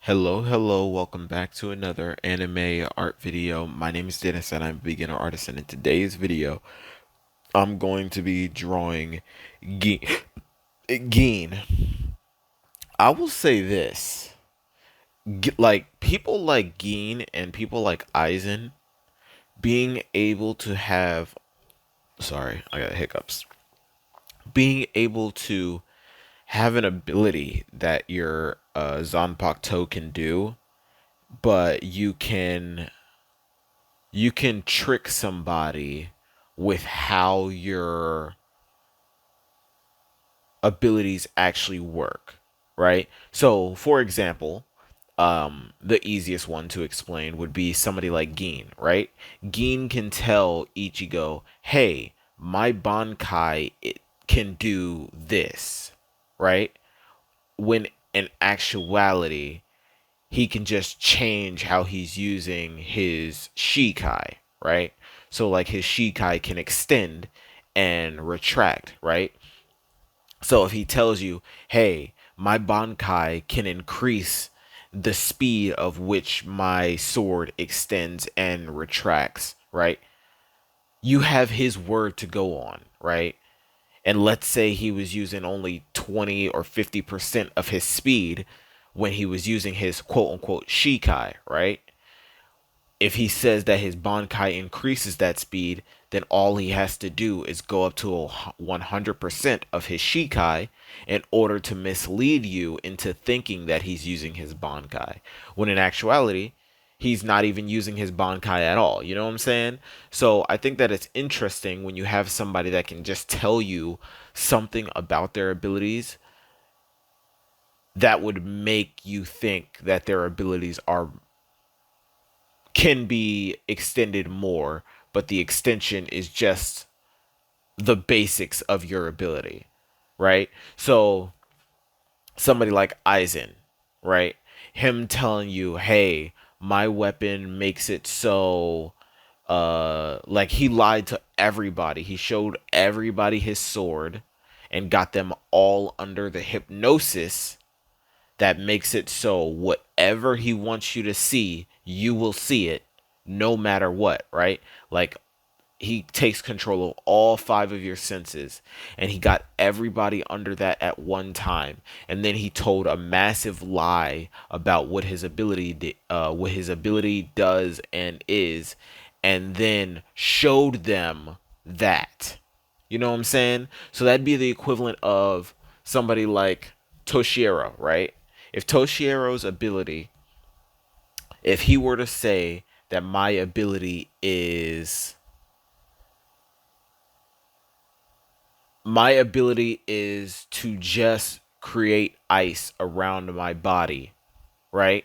Hello, welcome back to another anime art video. My name is Dennis and I'm a beginner artist, and in today's video, I'm going to be drawing Geen. Geen. I will say this. Like, people like Geen and people like Aizen being able to have, sorry, I got hiccups. Being able to have an ability that your Zanpakuto can do, but you can trick somebody with how your abilities actually work, right? So, for example, the easiest one to explain would be somebody like Gin, right? Gin can tell Ichigo, "Hey, my Bankai it can do this," right? When in actuality, he can just change how he's using his Shikai, right? So like his Shikai can extend and retract, right? So if he tells you, "Hey, my Bankai can increase the speed of which my sword extends and retracts," right? You have his word to go on, right? And let's say he was using only 20 or 50% of his speed when he was using his quote unquote Shikai, right? If he says that his Bankai increases that speed, then all he has to do is go up to 100% of his Shikai in order to mislead you into thinking that he's using his Bankai. When in actuality, he's not even using his Bankai at all. You know what I'm saying? So I think that it's interesting when you have somebody that can just tell you something about their abilities that would make you think that their abilities are can be extended more, but the extension is just the basics of your ability, right? So somebody like Aizen, right? Him telling you, "Hey, my weapon makes it so like he lied to everybody. He showed everybody his sword and got them all under the hypnosis that makes it so whatever he wants you to see, you will see it no matter what," right? Like he takes control of all five of your senses, and he got everybody under that at one time, and then he told a massive lie about what his ability does and is, and then showed them that. You know what I'm saying? So that'd be the equivalent of somebody like Toshiro, right? If Toshiro's ability, if he were to say that my ability is to just create ice around my body, right?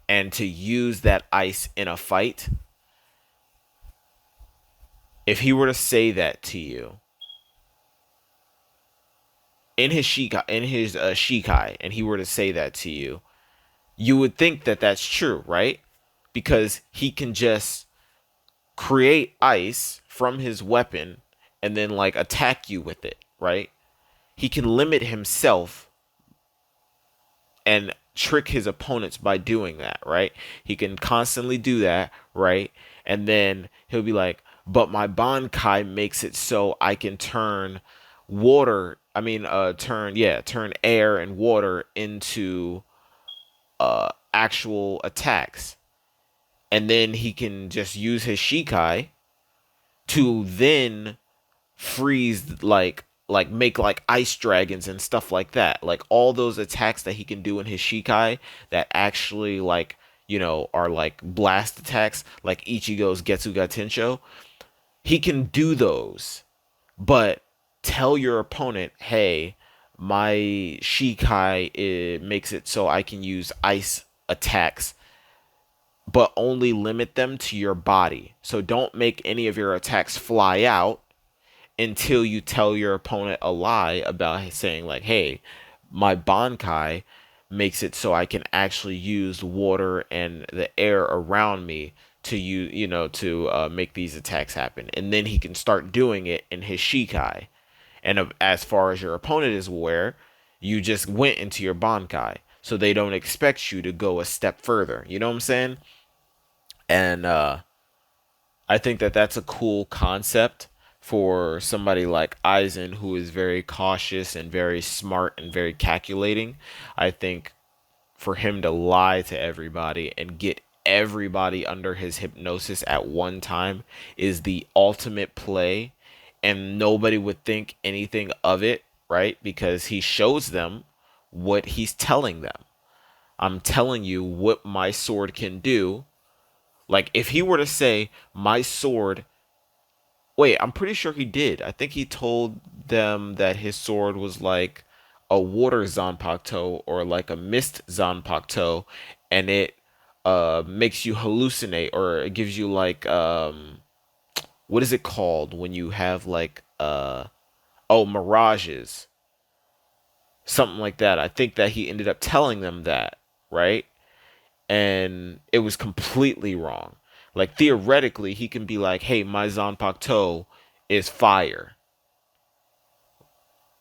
And to use that ice in a fight, if he were to say that to you in his Shikai, and he were to say that to you, you would think that that's true, right? Because he can just create ice from his weapon and then like attack you with it, right? He can limit himself and trick his opponents by doing that, right? He can constantly do that, right? And then he'll be like, "But my Bankai makes it so I can turn water, I mean turn air and water into actual attacks." And then he can just use his Shikai to then freeze like make like ice dragons and stuff like that. Like all those attacks that he can do in his Shikai that actually like, are like blast attacks like Ichigo's Getsuga Tensho. He can do those, but tell your opponent, "Hey, my Shikai it makes it so I can use ice attacks, but only limit them to your body. So don't make any of your attacks fly out until you tell your opponent a lie about saying like, "Hey, my Bankai makes it so I can actually use water and the air around me to make these attacks happen." And then he can start doing it in his Shikai. And as far as your opponent is aware, you just went into your Bankai. so they don't expect you to go a step further. You know what I'm saying? And I think that that's a cool concept for somebody like Eisen, who is very cautious and very smart and very calculating. I think for him to lie to everybody and get everybody under his hypnosis at one time is the ultimate play, and nobody would think anything of it, right? Because he shows them what he's telling them. I'm telling you what my sword can do. Like, if he were to say, my sword. Wait, I'm pretty sure he did. I think he told them that his sword was like a water Zanpakuto or like a mist Zanpakuto, and it makes you hallucinate, or it gives you like what is it called when you have like oh, mirages, something like that. I think that he ended up telling them that, right? And it was completely wrong. Like, theoretically, he can be like, "Hey, my Zanpakuto is fire,"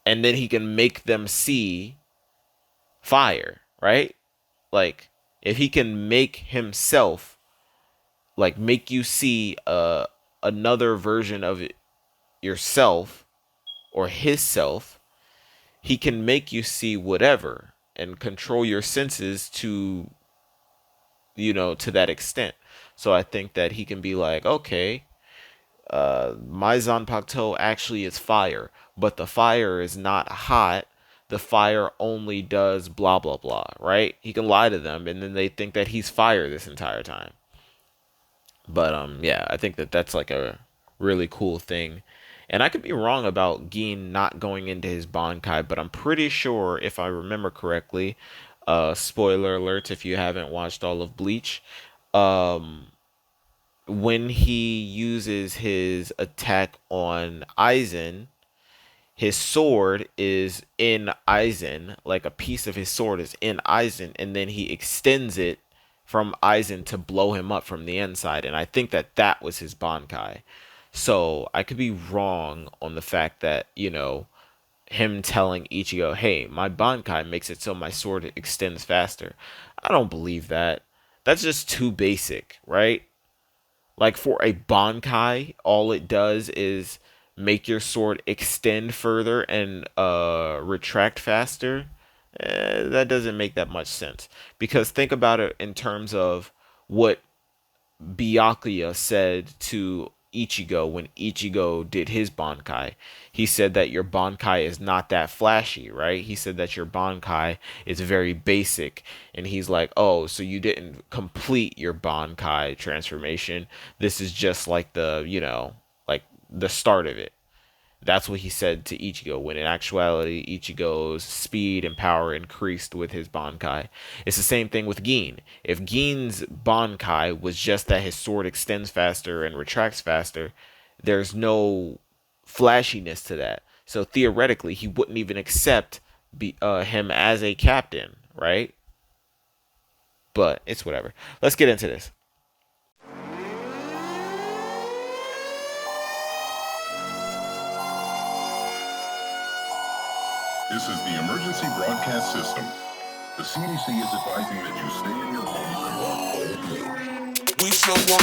and then he can make them see fire, right? Like, if he can make himself, like, make you see another version of yourself or his self, he can make you see whatever and control your senses to, to that extent. So I think that he can be like, okay, my Zanpakuto actually is fire, but the fire is not hot. The fire only does blah blah blah, right? He can lie to them, and then they think that he's fire this entire time. But yeah, I think that that's like a really cool thing. And I could be wrong about Gin not going into his Bankai, but I'm pretty sure, if I remember correctly, spoiler alert if you haven't watched all of Bleach, um, when he uses his attack on Aizen, his sword is in Aizen, like a piece of his sword is in Aizen, and then he extends it from Aizen to blow him up from the inside. And I think that that was his Bankai. So I could be wrong on the fact that, him telling Ichigo, hey, my Bankai makes it so my sword extends faster. I don't believe that. That's just too basic, right? Like, for a Bankai, all it does is make your sword extend further and retract faster. That doesn't make that much sense. Because think about it in terms of what Byakuya said to Ichigo when Ichigo did his Bankai. He said that your Bankai is not that flashy, right? He said that your Bankai is very basic. And he's like, oh, so you didn't complete your Bankai transformation. This is just like like the start of it. That's what he said to Ichigo, when in actuality, Ichigo's speed and power increased with his Bankai. It's the same thing with Gin. If Gin's Bankai was just that his sword extends faster and retracts faster, there's no flashiness to that. So theoretically, he wouldn't even accept him as a captain, right? But it's whatever. Let's get into this. This is the emergency broadcast system. The CDC is advising that you stay in your home. We show up.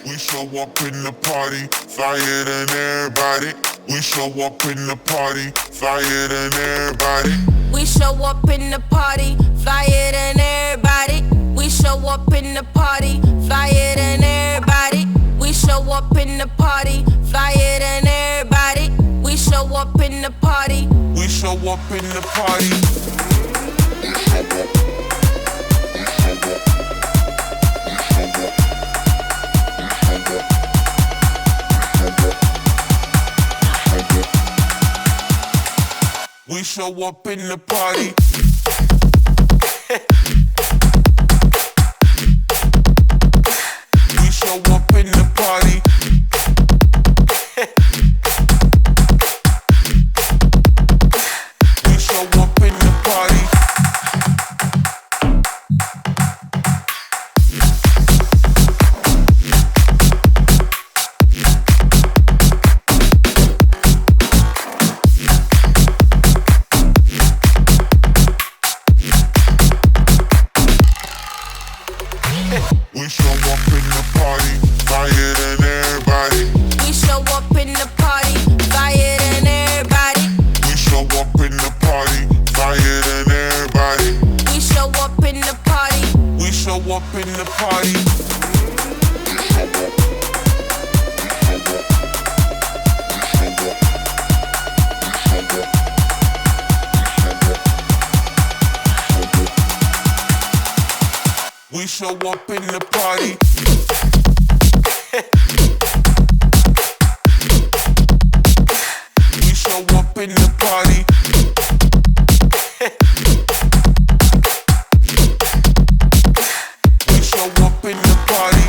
We show up in the party, flyer than everybody. We show up in the party, flyer than everybody. We show up in the party, flyer than everybody. We show up in the party, flyer than everybody. We show up in the party, flyer than everybody. We show up in the party. We show up in the party. We show up in the party. We show up in the party. party. We show up in the party. We show up in the party. We show up in the party.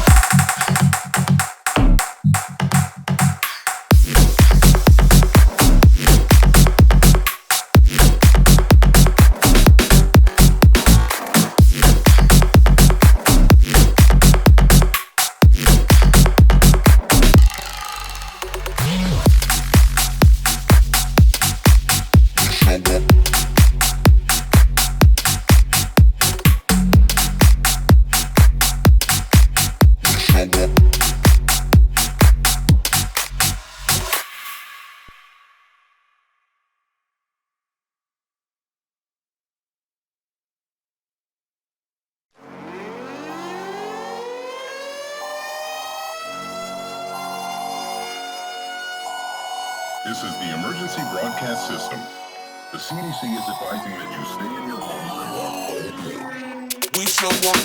This is the emergency broadcast system. The CDC is advising that you stay in your homes and walk home. We show up.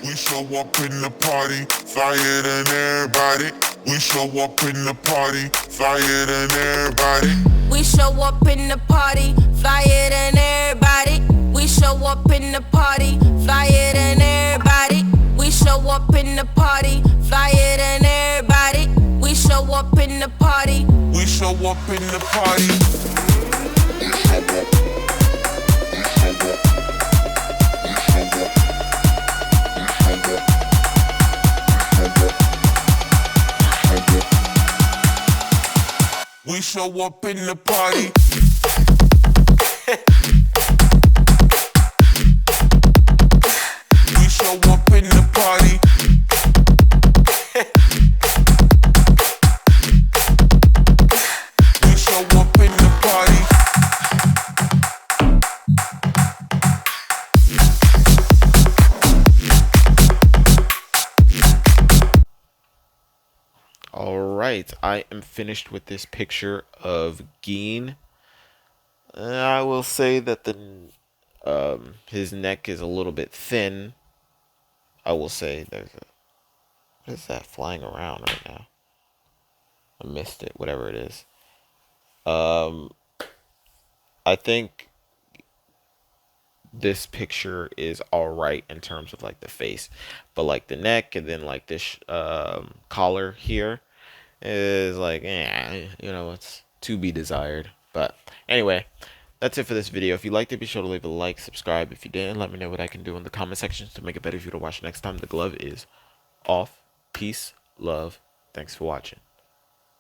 We show up in the party, flyer than everybody. We show up in the party, flyer than everybody. We show up in the party, flyer than everybody. We show up in the party, flyer than everybody. We show up in the party, flyer than everybody. We show up in the party. We show up in the party. We show up in the party. We show up in the party. We show up in the party. Alright, I am finished with this picture of Geen. I will say that his neck is a little bit thin. I will say what is that flying around right now? I missed it, whatever it is. I think this picture is alright in terms of like the face, but like the neck and then like this collar here is like, it's to be desired. But anyway, that's it for this video. If you liked it, be sure to leave a like, subscribe. If you didn't, let me know what I can do in the comment sections to make it better for you to watch next time. The glove is off. Peace, love. Thanks for watching.